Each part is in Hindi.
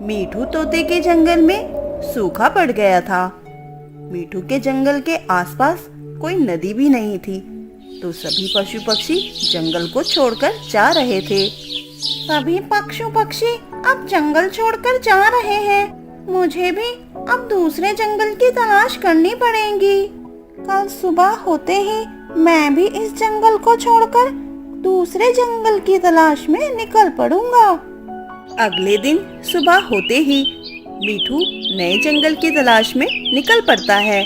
मीठू तोते के जंगल में सूखा पड़ गया था। मीठू के जंगल के आसपास कोई नदी भी नहीं थी, तो सभी पशु पक्षी जंगल को छोड़कर जा रहे थे। सभी पशु पक्षी अब जंगल छोड़कर जा रहे हैं। मुझे भी अब दूसरे जंगल की तलाश करनी पड़ेगी। कल सुबह होते ही मैं भी इस जंगल को छोड़कर दूसरे जंगल की तलाश में निकल पड़ूंगा। अगले दिन सुबह होते ही मीठू नए जंगल की तलाश में निकल पड़ता है।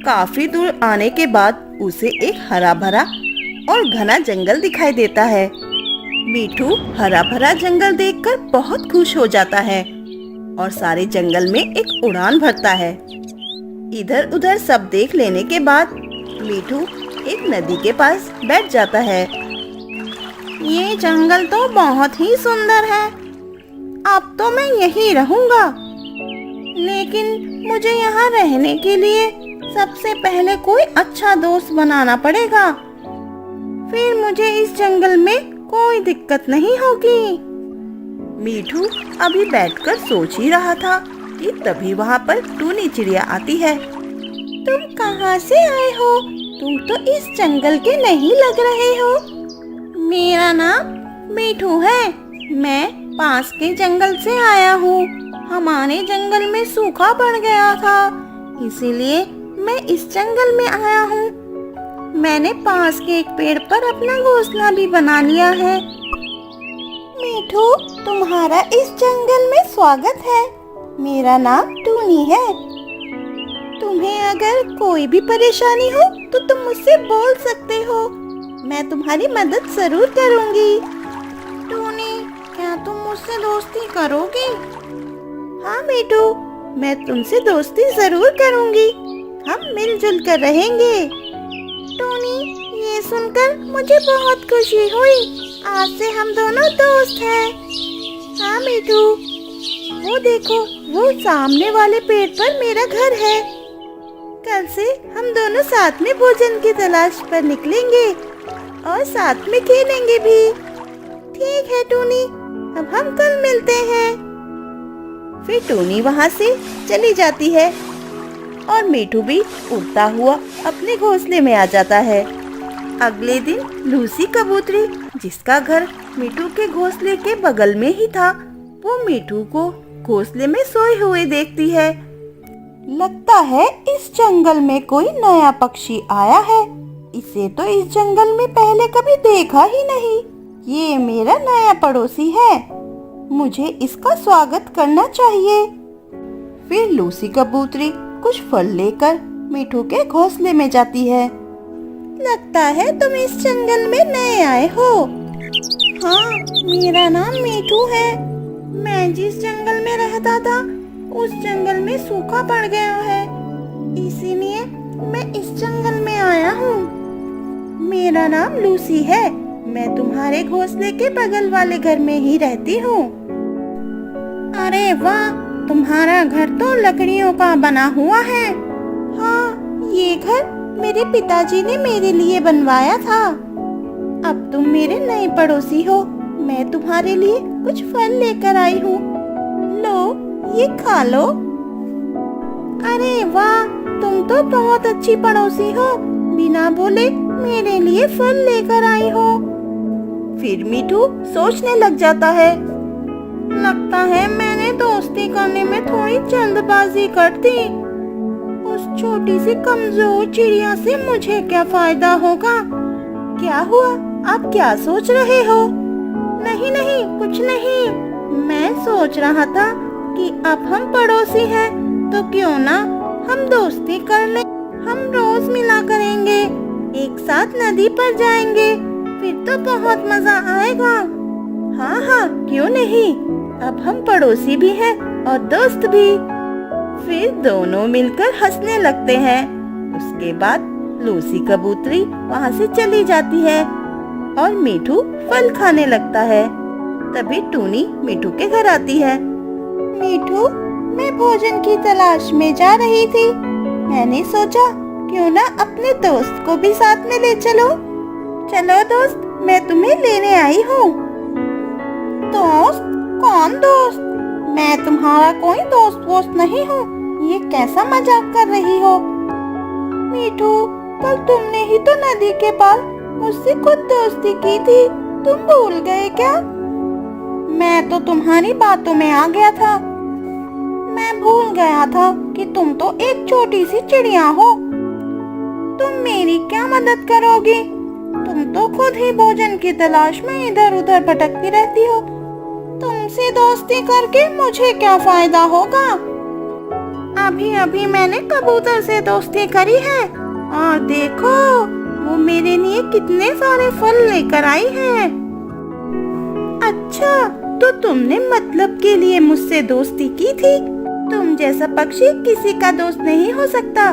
काफी दूर आने के बाद उसे एक हरा भरा और घना जंगल दिखाई देता है। मीठू हरा भरा जंगल देखकर बहुत खुश हो जाता है और सारे जंगल में एक उड़ान भरता है। इधर उधर सब देख लेने के बाद मीठू एक नदी के पास बैठ जाता है। ये जंगल तो बहुत ही सुंदर है। अब तो मैं यहीं रहूंगा, लेकिन मुझे यहाँ रहने के लिए सबसे पहले कोई अच्छा दोस्त बनाना पड़ेगा। फिर मुझे इस जंगल में कोई दिक्कत नहीं होगी। मीठू अभी बैठकर सोच ही रहा था कि तभी वहाँ पर टूनी चिड़िया आती है। तुम कहाँ से आए हो? तुम तो इस जंगल के नहीं लग रहे हो। मेरा नाम मीठू है। मैं पास के जंगल से आया हूँ। हमारे जंगल में सूखा पड़ गया था, इसीलिए मैं इस जंगल में आया हूँ। मैंने पास के एक पेड़ पर अपना घोंसला भी बना लिया है। मीठू, तुम्हारा इस जंगल में स्वागत है। मेरा नाम टूनी है। तुम्हें अगर कोई भी परेशानी हो तो तुम मुझसे बोल सकते हो। मैं तुम्हारी मदद जरूर करूंगी। टूनी, क्या तुम मुझसे दोस्ती करोगी? हाँ मीठू, मैं तुमसे दोस्ती जरूर करूंगी। हम मिलजुल कर रहेंगे। टूनी, ये सुनकर मुझे बहुत खुशी हुई। आज से हम दोनों दोस्त हैं। हाँ मीठू, वो देखो, वो सामने वाले पेड़ पर मेरा घर है। कल से हम दोनों साथ में भोजन की तलाश पर निकलेंगे और साथ में खेलेंगे भी। ठीक है टूनी, अब हम कल मिलते हैं। फिर टूनी वहाँ से चली जाती है और मीठू भी उड़ता हुआ अपने घोंसले में आ जाता है। अगले दिन लूसी कबूतरी, जिसका घर मीठू के घोंसले के बगल में ही था, वो मीठू को घोंसले में सोए हुए देखती है। लगता है इस जंगल में कोई नया पक्षी आया है। इसे तो इस जंगल में पहले कभी देखा ही नहीं। ये मेरा नया पड़ोसी है। मुझे इसका स्वागत करना चाहिए। फिर लूसी कबूतरी कुछ फल लेकर मीठू के घोंसले में जाती है। लगता है तुम इस जंगल में नए आए हो। हाँ, मेरा नाम मीठू है। मैं जिस जंगल में रहता था उस जंगल में सूखा पड़ गया है, इसीलिए मैं इस जंगल में आया हूँ। मेरा नाम लूसी है। मैं तुम्हारे घोंसले के बगल वाले घर में ही रहती हूँ। अरे वाह, तुम्हारा घर तो लकड़ियों का बना हुआ है। हाँ, ये घर मेरे पिताजी ने मेरे लिए बनवाया था। अब तुम मेरे नए पड़ोसी हो। मैं तुम्हारे लिए कुछ फल लेकर आई हूँ। लो, ये खा लो। अरे वाह, तुम तो बहुत अच्छी पड़ोसी हो। बिना बोले मेरे लिए फल लेकर आई हो। फिर मीठू सोचने लग जाता है। लगता है मैंने दोस्ती करने में थोड़ी जल्दबाजी कर दी। उस छोटी सी कमजोर चिड़िया से मुझे क्या फायदा होगा? क्या हुआ? आप क्या सोच रहे हो? नहीं नहीं, कुछ नहीं। मैं सोच रहा था कि अब हम पड़ोसी हैं, तो क्यों ना हम दोस्ती कर लें। हम रोज मिला करेंगे, एक साथ नदी पर जाएंगे, फिर तो बहुत मजा आएगा। हाँ हाँ, क्यों नहीं। अब हम पड़ोसी भी हैं और दोस्त भी। फिर दोनों मिलकर हंसने लगते हैं। उसके बाद लूसी कबूतरी वहाँ से चली जाती है और मीठू फल खाने लगता है। तभी टूनी मीठू के घर आती है। मीठू, मैं भोजन की तलाश में जा रही थी। मैंने सोचा क्यों ना अपने दोस्त को भी साथ में ले चलो। चलो दोस्त, मैं तुम्हें लेने आई हूँ। दोस्त? कौन दोस्त? मैं तुम्हारा कोई दोस्त वोस्त नहीं हूँ। ये कैसा मजाक कर रही हो? मीठू, कल तुमने ही तो नदी के पास मुझसे खुद दोस्ती की थी, तुम भूल गए क्या? मैं तो तुम्हारी बातों में आ गया था। मैं भूल गया था कि तुम तो एक छोटी सी चिड़िया हो। तुम मेरी क्या मदद करोगी? तुम तो खुद ही भोजन की तलाश में इधर उधर भटकती रहती हो। तुमसे दोस्ती करके मुझे क्या फायदा होगा? अभी अभी मैंने कबूतर से दोस्ती करी है और देखो वो मेरे लिए कितने सारे फल लेकर आई है। अच्छा, तो तुमने मतलब के लिए मुझसे दोस्ती की थी? तुम जैसा पक्षी किसी का दोस्त नहीं हो सकता।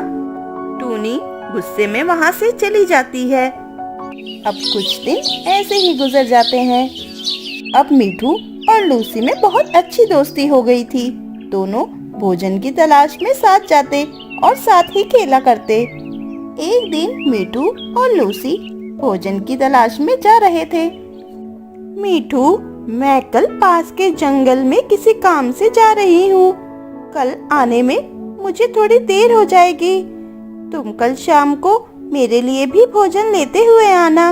टूनी गुस्से में वहाँ से चली जाती है। अब कुछ दिन ऐसे ही गुजर जाते हैं। अब मीठू और लूसी में बहुत अच्छी दोस्ती हो गई थी। दोनों भोजन की तलाश में साथ जाते और साथ ही खेला करते। एक दिन मीठू और लूसी भोजन की तलाश में जा रहे थे। मीठू, मैं कल पास के जंगल में किसी काम से जा रही हूँ। कल आने में मुझे थोड़ी देर हो जाएगी। तुम कल शाम को मेरे लिए भी भोजन लेते हुए आना।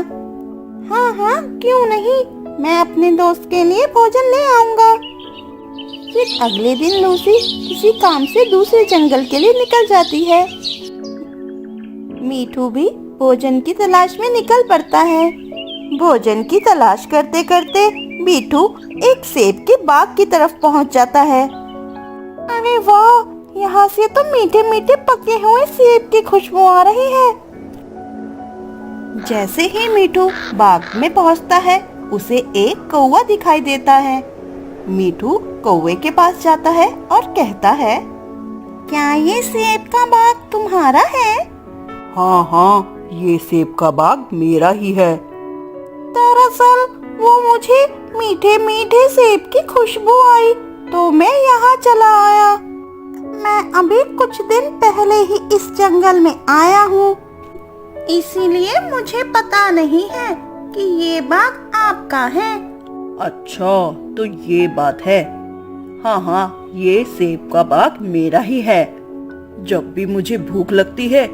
हाँ हाँ, क्यों नहीं, मैं अपने दोस्त के लिए भोजन ले आऊंगा। फिर अगले दिन लूसी किसी काम से दूसरे जंगल के लिए निकल जाती है। मीठू भी भोजन की तलाश में निकल पड़ता है। भोजन की तलाश करते करते मीठू एक सेब के बाग की तरफ पहुंच जाता है। अरे वाह, यहाँ से तो मीठे मीठे पके हुए सेब की खुशबू आ रही है। जैसे ही मीठू बाग में पहुँचता है, उसे एक कौवा दिखाई देता है। मीठू कौवे के पास जाता है और कहता है, क्या ये सेब का बाग तुम्हारा है? हाँ हाँ, ये सेब का बाग मेरा ही है। दरअसल वो मुझे मीठे मीठे सेब की खुशबू आई तो मैं यहाँ चला आया। मैं अभी कुछ दिन पहले ही इस जंगल में आया हूँ, इसीलिए मुझे पता नहीं है कि ये बाग आपका है। अच्छा, तो ये बात है। हाँ हाँ, ये सेब का बाग मेरा ही है। जब भी मुझे भूख लगती है,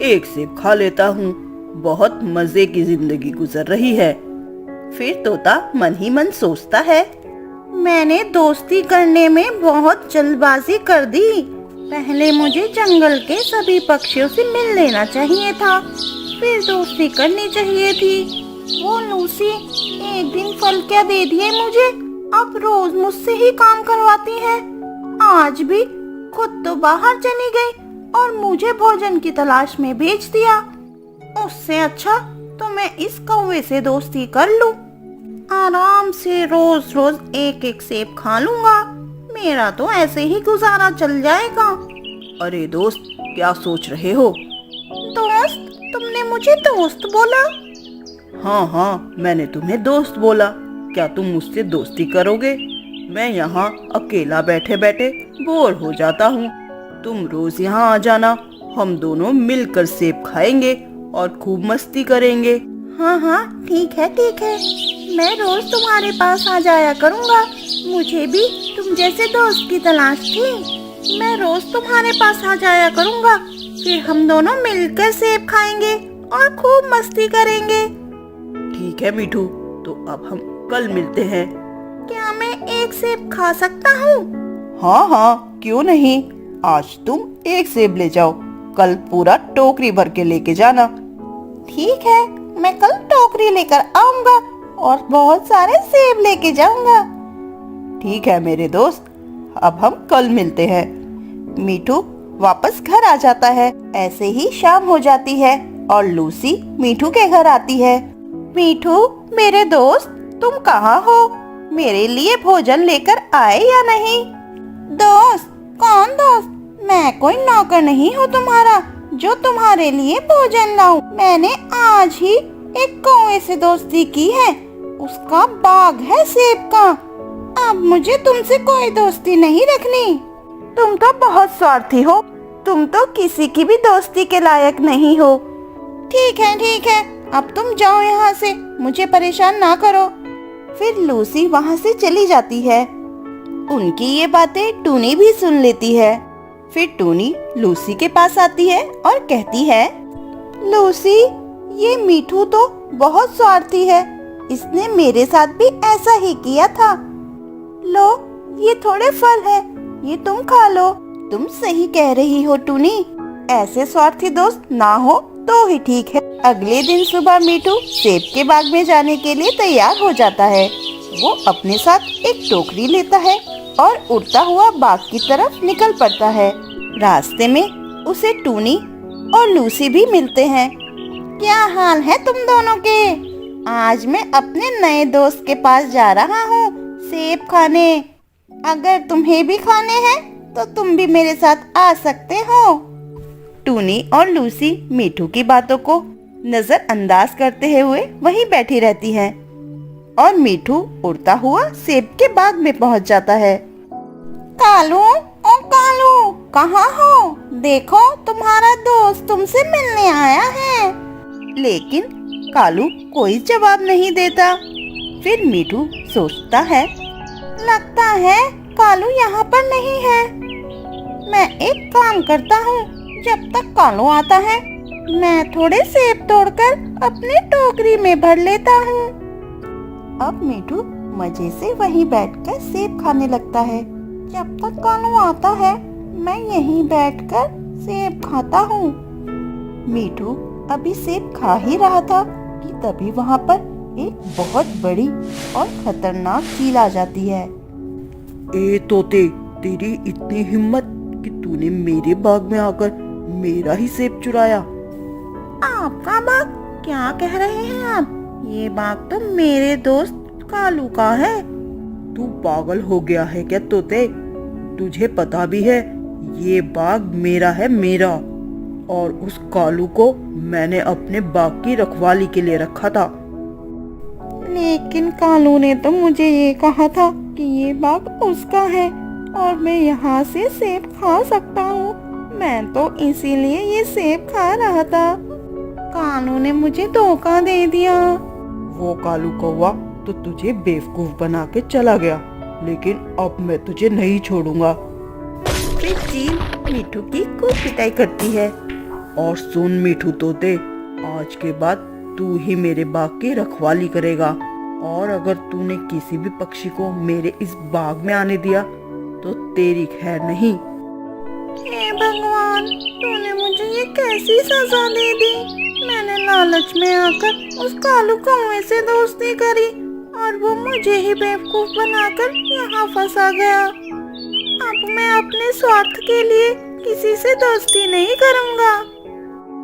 एक सेब खा लेता हूँ। बहुत मजे की जिंदगी गुजर रही है। फिर तोता मन ही मन सोचता है, मैंने दोस्ती करने में बहुत जल्दबाजी कर दी। पहले मुझे जंगल के सभी पक्षियों से मिल लेना चाहिए था, फिर दोस्ती करनी चाहिए थी। वो लूसी एक दिन फल क्या दे दिए मुझे, अब रोज मुझसे ही काम करवाती है। आज भी खुद तो बाहर चली गई और मुझे भोजन की तलाश में भेज दिया। उससे अच्छा तो मैं इस कौवे से दोस्ती कर लूं। आराम से रोज रोज एक एक सेब खा लूंगा। मेरा तो ऐसे ही गुजारा चल जाएगा। अरे दोस्त, क्या सोच रहे हो? दोस्त? तुमने मुझे दोस्त बोला? हाँ हाँ, मैंने तुम्हें दोस्त बोला। क्या तुम मुझसे दोस्ती करोगे? मैं यहाँ अकेला बैठे बैठे बोर हो जाता हूँ। तुम रोज यहाँ आ जाना, हम दोनों मिलकर सेब खाएंगे और खूब मस्ती करेंगे। हाँ हाँ, ठीक है ठीक है, मैं रोज तुम्हारे पास आ जाया करूँगा। मुझे भी तुम जैसे दोस्त की तलाश थी। मैं रोज तुम्हारे पास आ जाया करूँगा, फिर हम दोनों मिलकर सेब खाएंगे और खूब मस्ती करेंगे। ठीक है मीठू, तो अब हम कल मिलते हैं। क्या मैं एक सेब खा सकता हूँ? हाँ हाँ, क्यों नहीं। आज तुम एक सेब ले जाओ, कल पूरा टोकरी भर के लेके जाना। ठीक है, मैं कल टोकरी लेकर आऊंगा और बहुत सारे सेब लेके जाऊंगा। ठीक है मेरे दोस्त, अब हम कल मिलते हैं। मीठू वापस घर आ जाता है। ऐसे ही शाम हो जाती है और लूसी मीठू के घर आती है। मीठू, मेरे दोस्त, तुम कहाँ हो? मेरे लिए भोजन लेकर आए या नहीं? दोस्त? कौन दोस्त? मैं कोई नौकर नहीं हूँ तुम्हारा जो तुम्हारे लिए भोजन लाऊं। मैंने आज ही एक कौवे से दोस्ती की है, उसका बाग है सेब का। अब मुझे तुमसे कोई दोस्ती नहीं रखनी। तुम तो बहुत स्वार्थी हो, तुम तो किसी की भी दोस्ती के लायक नहीं हो। ठीक है, अब तुम जाओ यहाँ से, मुझे परेशान ना करो। फिर लूसी वहाँ से चली जाती है। उनकी ये बातें टूनी भी सुन लेती है। फिर टूनी लूसी के पास आती है और कहती है, लूसी, ये मीठू तो बहुत स्वार्थी है, इसने मेरे साथ भी ऐसा ही किया था। लो, ये थोड़े फल है, ये तुम खा लो। तुम सही कह रही हो टूनी, ऐसे स्वार्थी दोस्त ना हो तो ही ठीक है। अगले दिन सुबह मीठू सेब के बाग में जाने के लिए तैयार हो जाता है। वो अपने साथ एक टोकरी लेता है और उड़ता हुआ बाग की तरफ निकल पड़ता है। रास्ते में उसे टूनी और लूसी भी मिलते हैं। क्या हाल है तुम दोनों के? आज मैं अपने नए दोस्त के पास जा रहा हूँ सेब खाने। अगर तुम्हें भी खाने हैं तो तुम भी मेरे साथ आ सकते हो। टूनी और लूसी मीठू की बातों को नजरअंदाज करते हुए वहीं बैठी रहती हैं और मीठू उड़ता हुआ सेब के बाग में पहुंच जाता है। कालू, ओ कालू, कहाँ हो? देखो, तुम्हारा दोस्त तुमसे मिलने आया है। लेकिन कालू कोई जवाब नहीं देता। फिर मीठू सोचता है, लगता है कालू यहाँ पर नहीं है। मैं एक काम करता हूँ, जब तक कालू आता है मैं थोड़े सेब तोड़कर अपनी टोकरी में भर लेता हूँ। अब मीठू मजे से वहीं बैठकर सेब खाने लगता है। जब तक कालू आता है मैं यहीं बैठकर सेब खाता हूँ। मीठू अभी सेब खा ही रहा था कि तभी वहाँ पर एक बहुत बड़ी और खतरनाक चील आ जाती है। ए तोते, तेरी इतनी हिम्मत कि तूने मेरे बाग में आकर मेरा ही सेब चुराया। आपका बाग? क्या कह रहे हैं आप? ये बाग तो मेरे दोस्त कालू का है। तू पागल हो गया है क्या तोते? तुझे पता भी है ये बाग मेरा है, मेरा। और उस कालू को मैंने अपने बाग की रखवाली के लिए रखा था। लेकिन कालू ने तो मुझे ये कहा था कि ये बाग उसका है और मैं यहाँ से सेब खा सकता हूँ। मैं तो इसीलिए ये सेब खा रहा था। कालू ने मुझे धोखा दे दिया। वो कालू कौवा तो तुझे बेवकूफ बना के चला गया, लेकिन अब मैं तुझे नहीं छोड़ूंगा। फिर चील मीठू की खूब पिटाई करती है। और सुन मीठू तोते, आज के बाद तू ही मेरे बाग की रखवाली करेगा, और अगर तूने किसी भी पक्षी को मेरे इस बाग में आने दिया तो तेरी खैर नहीं। हे भगवान, तूने मुझे ये कैसी सजा दे दी? मैंने लालच में आकर उस कालू कौवे से दोस्ती करी और वो मुझे ही बेवकूफ बनाकर यहाँ फंसा गया। अब मैं अपने स्वार्थ के लिए किसी से दोस्ती नहीं करूँगा।